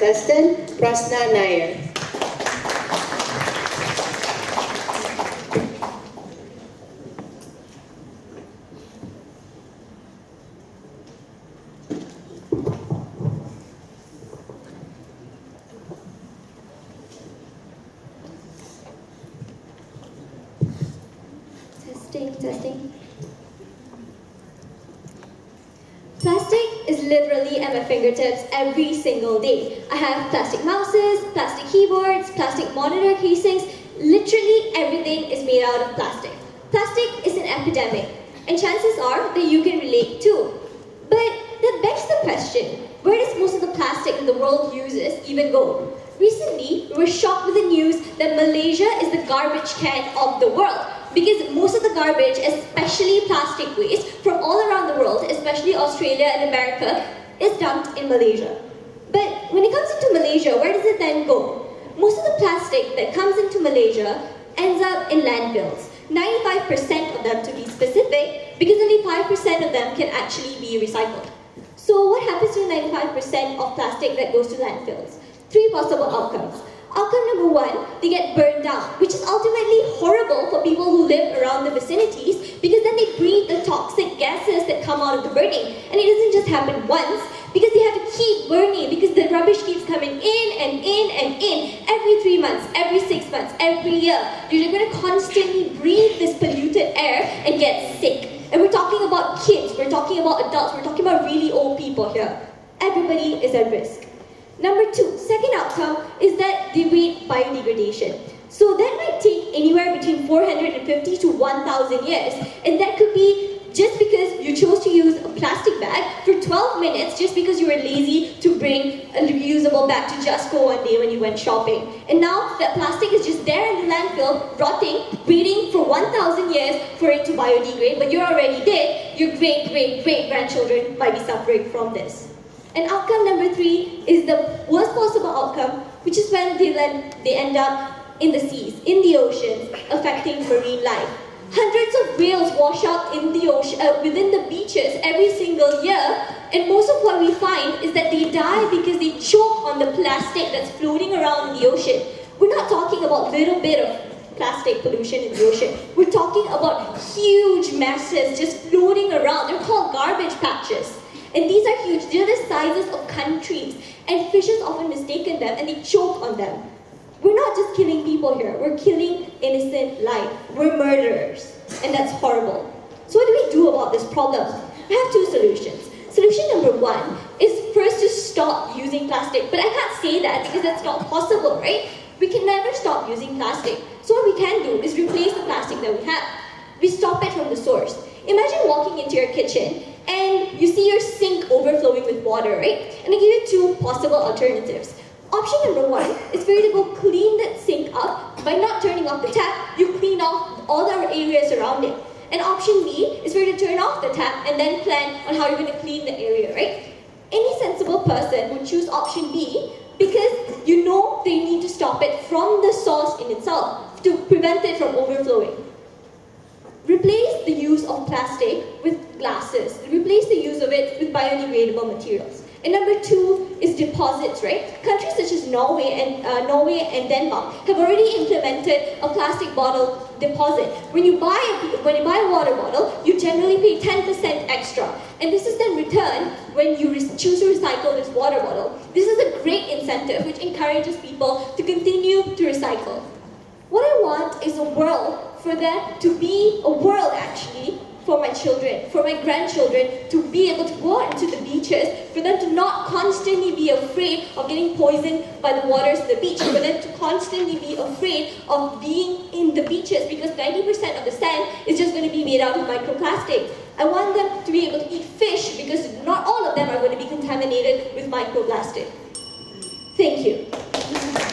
contestant, Prasna Nair. Testing. Plastic is literally at my fingertips every single day. I have plastic mouses, plastic keyboards, plastic monitor casings. Literally everything is made out of plastic. Plastic is an epidemic, and chances are that you can relate too. But that begs the question, where does most of the plastic that the world uses even go? Recently, we were shocked with the news that Malaysia is the garbage can of the world, because most of the garbage, especially plastic waste, from all around the world, especially Australia and America, is dumped in Malaysia. But when it comes into Malaysia, where does it then go? Most of the plastic that comes into Malaysia ends up in landfills. 95% of them, to be specific, because only 5% of them can actually be recycled. So what happens to 95% of plastic that goes to landfills? 3 possible outcomes. Outcome number 1, they get burned down, which is ultimately horrible for people who live around the vicinities, because then they breathe the toxic gases that come out of the burning. And it doesn't just happen once, because they have to keep burning, because the rubbish keeps coming in and in and in. Every 3 months, every 6 months, every year, you're going to constantly breathe this polluted air and get sick. And we're talking about kids, we're talking about adults, we're talking about really old people here. Everybody is at risk. Number 2, second outcome is that they wait biodegradation. So that might take anywhere between 450 to 1,000 years. And that could be just because you chose to use a plastic bag for 12 minutes just because you were lazy to bring a reusable bag to just go one day when you went shopping. And now that plastic is just there in the landfill, rotting, waiting for 1,000 years for it to biodegrade, but you're already dead, your great-great-great-grandchildren might be suffering from this. And outcome number 3 is the worst possible outcome, which is when they end up in the seas, in the oceans, affecting marine life. Hundreds of whales wash out in the ocean, within the beaches every single year, and most of what we find is that they die because they choke on the plastic that's floating around in the ocean. We're not talking about a little bit of plastic pollution in the ocean. We're talking about huge masses just floating around. They're called garbage patches. And these are huge. They're the sizes of countries. And fishes often mistaken them and they choke on them. We're not just killing people here. We're killing innocent life. We're murderers. And that's horrible. So what do we do about this problem? I have 2 solutions. Solution number 1 is first to stop using plastic. But I can't say that because that's not possible, right? We can never stop using plastic. So what we can do is replace the plastic that we have. We stop it from the source. Imagine walking into your kitchen and you see your sink overflowing with water, right? And I give you 2 possible alternatives. Option number 1 is for you to go clean that sink up. By not turning off the tap, you clean off all the areas around it. And option B is for you to turn off the tap and then plan on how you're going to clean the area, right? Any sensible person would choose option B because you know they need to stop it from the source in itself to prevent it from overflowing. Replace the use of plastic with glasses. Replace the use of it with biodegradable materials. And number 2 is deposits, right? Countries such as Norway and Denmark have already implemented a plastic bottle deposit. When you buy a water bottle, you generally pay 10% extra. And this is then returned when you choose to recycle this water bottle. This is a great incentive which encourages people to continue to recycle. What I want is a world for there to be a world actually for my children, for my grandchildren, to be able to go out into the beaches, for them to not constantly be afraid of getting poisoned by the waters of the beach, for them to constantly be afraid of being in the beaches because 90% of the sand is just going to be made out of microplastic. I want them to be able to eat fish because not all of them are going to be contaminated with microplastic. Thank you.